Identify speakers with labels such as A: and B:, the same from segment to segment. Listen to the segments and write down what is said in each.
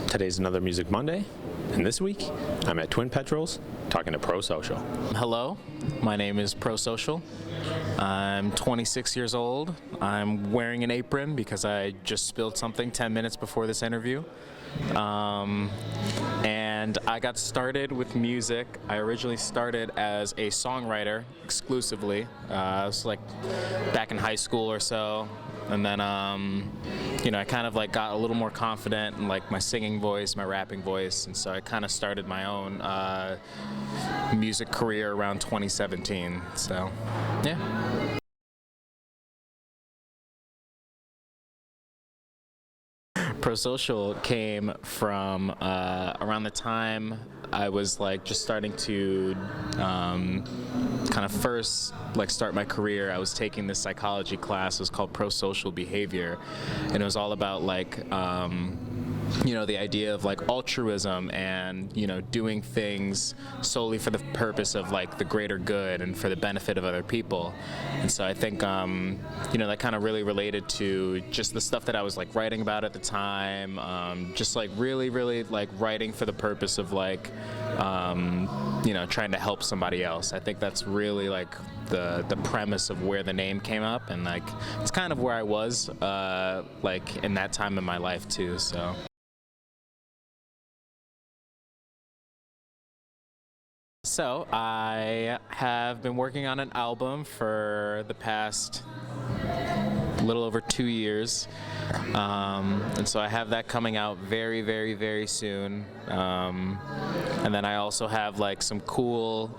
A: Today's another Music Monday, and this week I'm at Twin Petrels talking to Pr0.
B: Hello, my name is Pr0. I'm 26 years old. I'm wearing an apron because I just spilled something 10 minutes before this interview. And I got started with music. I originally started as a songwriter exclusively. It was like back in high school or so. And then, I kind of like got a little more confident in like my singing voice, my rapping voice, and so I kind of started my own music career around 2017. So, yeah. Pr0 came from around the time I was like just starting to kind of first like start my career. I was taking this psychology class. It was called Pro-Social Behavior, and it was all about like the idea of like altruism and doing things solely for the purpose of like the greater good and for the benefit of other people. And so I think that kind of really related to just the stuff that I was like writing about at the time, just like really like writing for the purpose of like trying to help somebody else. I think that's really like the premise of where the name came up, and like it's kind of where I was like in that time in my life too. So I have been working on an album for the past little over 2 years, and so I have that coming out very soon, and then I also have like some cool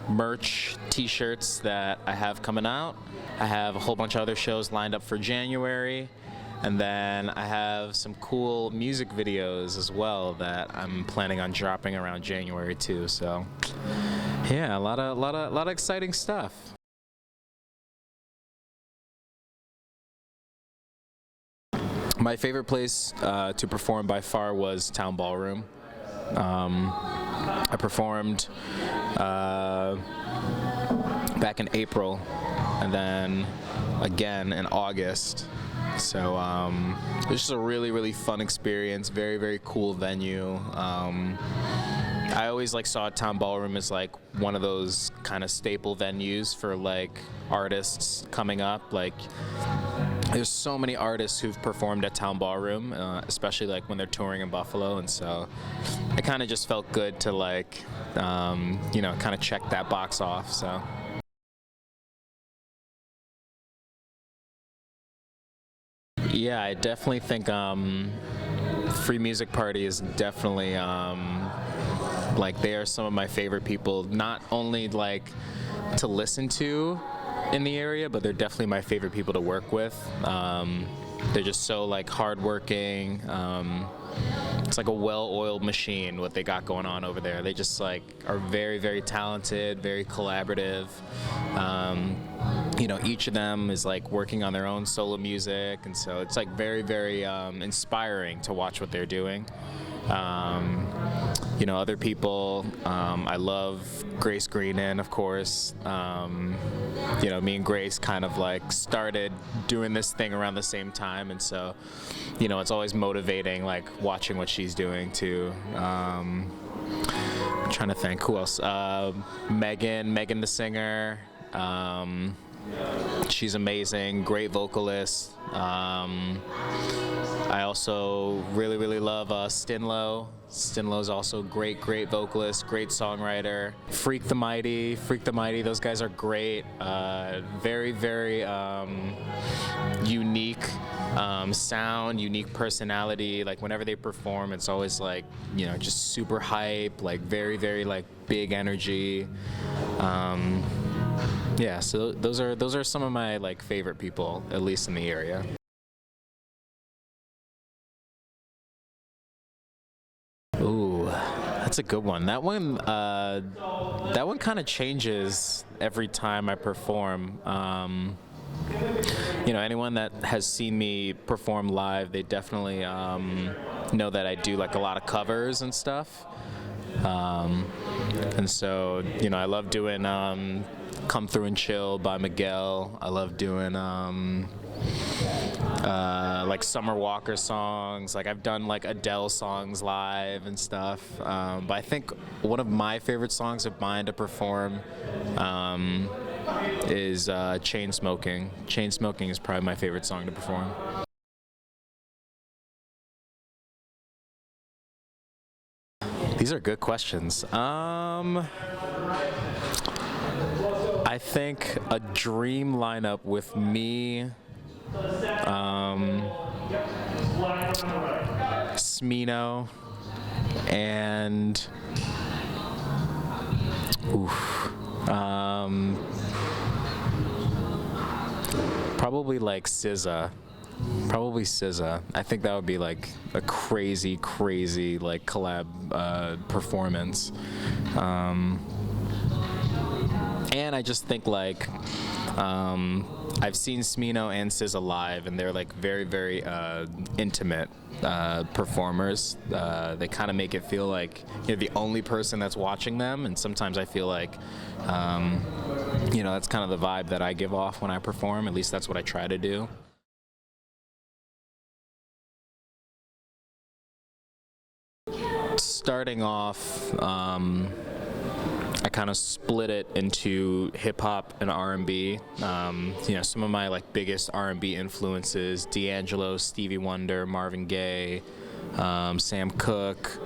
B: merch t-shirts that I have coming out. I have a whole bunch of other shows lined up for January. And then I have some cool music videos as well that I'm planning on dropping around January too. So, yeah, a lot of exciting stuff. My favorite place to perform by far was Town Ballroom. I performed back in April, and then again in August. So it was just a really fun experience. Very cool venue. I always like saw Town Ballroom as like one of those kind of staple venues for like artists coming up. Like there's so many artists who've performed at Town Ballroom, especially like when they're touring in Buffalo, and so it kind of just felt good to like kind of check that box off. So. Yeah, I definitely think Free Music Party is definitely like they are some of my favorite people, not only like to listen to in the area, but they're definitely my favorite people to work with. They're just so like hardworking. It's like a well-oiled machine what they got going on over there. They just like are very talented, very collaborative. Each of them is like working on their own solo music, and so it's like very inspiring to watch what they're doing. Other people, I love Grace Greenan, of course. Me and Grace kind of like started doing this thing around the same time, and so it's always motivating like watching what she's doing too. I'm trying to think who else. Megan the singer. She's amazing, great vocalist. I also really love Stinlow. Stinlow's also great vocalist, great songwriter. Freak the Mighty, those guys are great. Very unique sound, unique personality. Like whenever they perform, it's always like just super hype, like very like big energy. Yeah, so those are some of my like favorite people, at least in the area. Ooh, that's a good one. That one kind of changes every time I perform. Anyone that has seen me perform live, they definitely know that I do like a lot of covers and stuff. And so, I love doing Come Through and Chill by Miguel. I love doing like Summer Walker songs. Like I've done like Adele songs live and stuff. But I think one of my favorite songs of mine to perform is Chain Smoking. Chain Smoking is probably my favorite song to perform. These are good questions. I think a dream lineup with me, Smino, and probably like SZA. Probably SZA. I think that would be like a crazy, crazy like collab performance. And I just think like I've seen Smino and SZA live, and they're like very, very intimate performers. They kind of make it feel like you're the only person that's watching them, and sometimes I feel like that's kind of the vibe that I give off when I perform. At least that's what I try to do. Starting off, I kind of split it into hip hop and R&B. Some of my like biggest R&B influences: D'Angelo, Stevie Wonder, Marvin Gaye, Sam Cooke,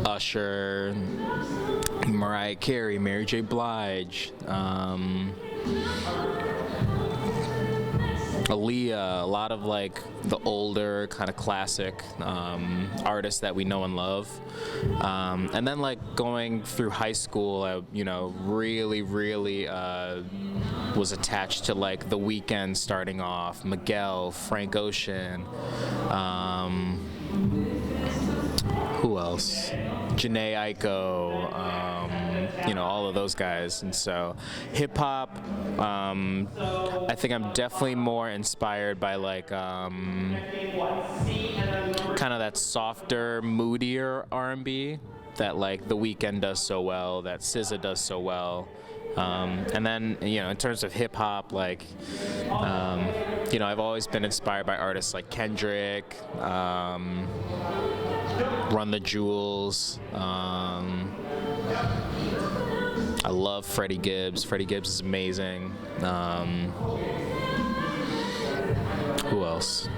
B: Usher, Mariah Carey, Mary J. Blige, Aaliyah, a lot of like the older kind of classic artists that we know and love. And then like going through high school, I really was attached to like The Weeknd starting off, Miguel, Frank Ocean, who else? Janae Aiko, all of those guys. And so hip hop, I think I'm definitely more inspired by like kind of that softer, moodier R&B that like The Weeknd does so well, that SZA does so well. And then, in terms of hip hop, like, I've always been inspired by artists like Kendrick, Run the Jewels. I love Freddie Gibbs. Freddie Gibbs is amazing. Who else?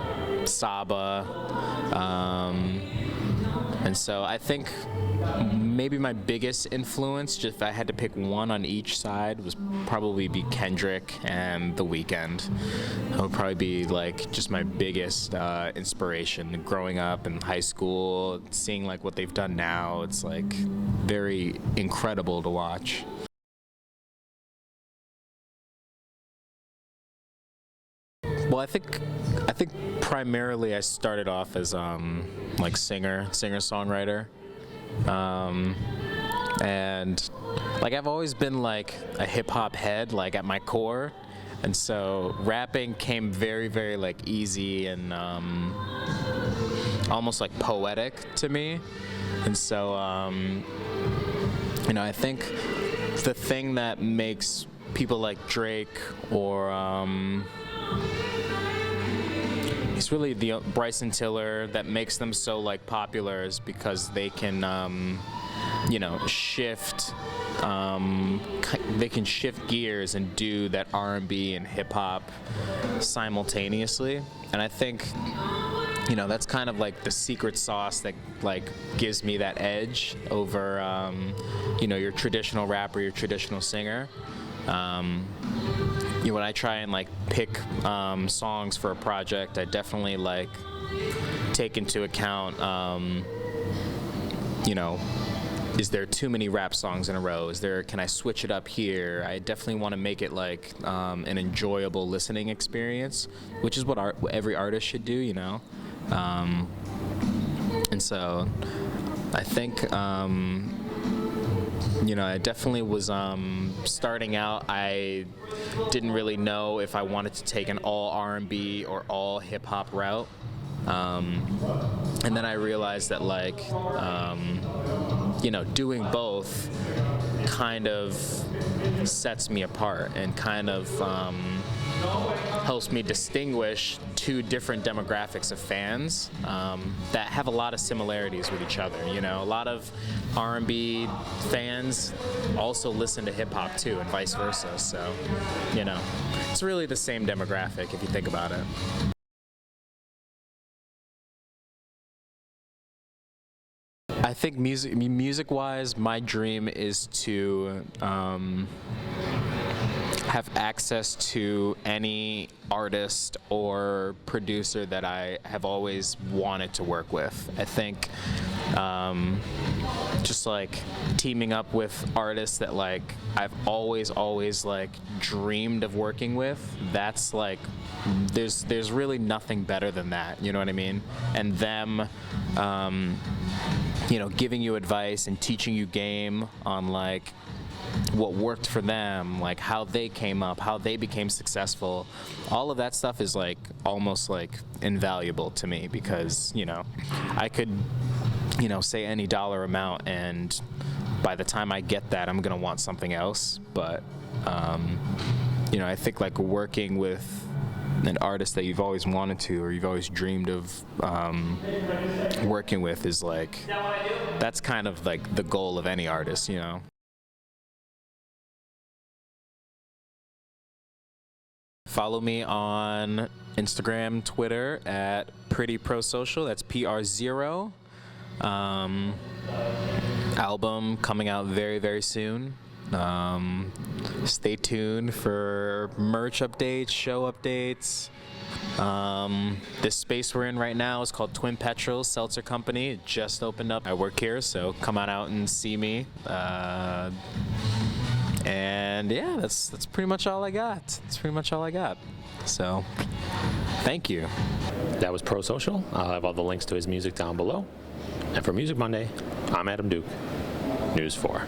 B: Saba. And so I think maybe my biggest influence, just if I had to pick one on each side, was probably be Kendrick and The Weeknd. That would probably be like just my biggest inspiration growing up in high school, seeing like what they've done now. It's like very incredible to watch. Well, I think primarily I started off as like singer-songwriter. And like I've always been like a hip hop head, like at my core, and so rapping came very, very like easy and almost like poetic to me. And so I think the thing that makes people like Drake or it's really the Bryson Tiller that makes them so like popular is because they can shift they can shift gears and do that R&B and hip hop simultaneously. And I think that's kind of like the secret sauce that like gives me that edge over your traditional rapper, your traditional singer. When I try and like pick songs for a project, I definitely like take into account, is there too many rap songs in a row? Can I switch it up here? I definitely want to make it like an enjoyable listening experience, which is what every artist should do, And so I think, I definitely was starting out. I didn't really know if I wanted to take an all R&B or all hip hop route. And then I realized that like, doing both kind of sets me apart and kind of helps me distinguish two different demographics of fans that have a lot of similarities with each other. You know, a lot of R&B fans also listen to hip hop too, and vice versa. So, you know, it's really the same demographic if you think about it. I think music-wise, my dream is to have access to any artist or producer that I have always wanted to work with. I think just like teaming up with artists that like I've always like dreamed of working with, that's like there's really nothing better than that, you know what I mean? And them you know, giving you advice and teaching you game on like what worked for them, like how they came up, how they became successful. All of that stuff is like almost like invaluable to me, because, you know, I could, you know, say any dollar amount, and by the time I get that, I'm gonna want something else. But you know, I think like working with an artist that you've always wanted to, or you've always dreamed of working with, is like, that's kind of like the goal of any artist, you know. Follow me on Instagram, Twitter at Pr0. That's Pr0. Album coming out very soon. Stay tuned for merch updates, show updates. This space we're in right now is called Pr0 Seltzer Company. It just opened up. I work here, so come on out and see me. And yeah, that's pretty much all I got. That's pretty much all I got. So, thank you.
A: That was Pr0. I'll have all the links to his music down below. And for Music Monday, I'm Adam Duke, News 4.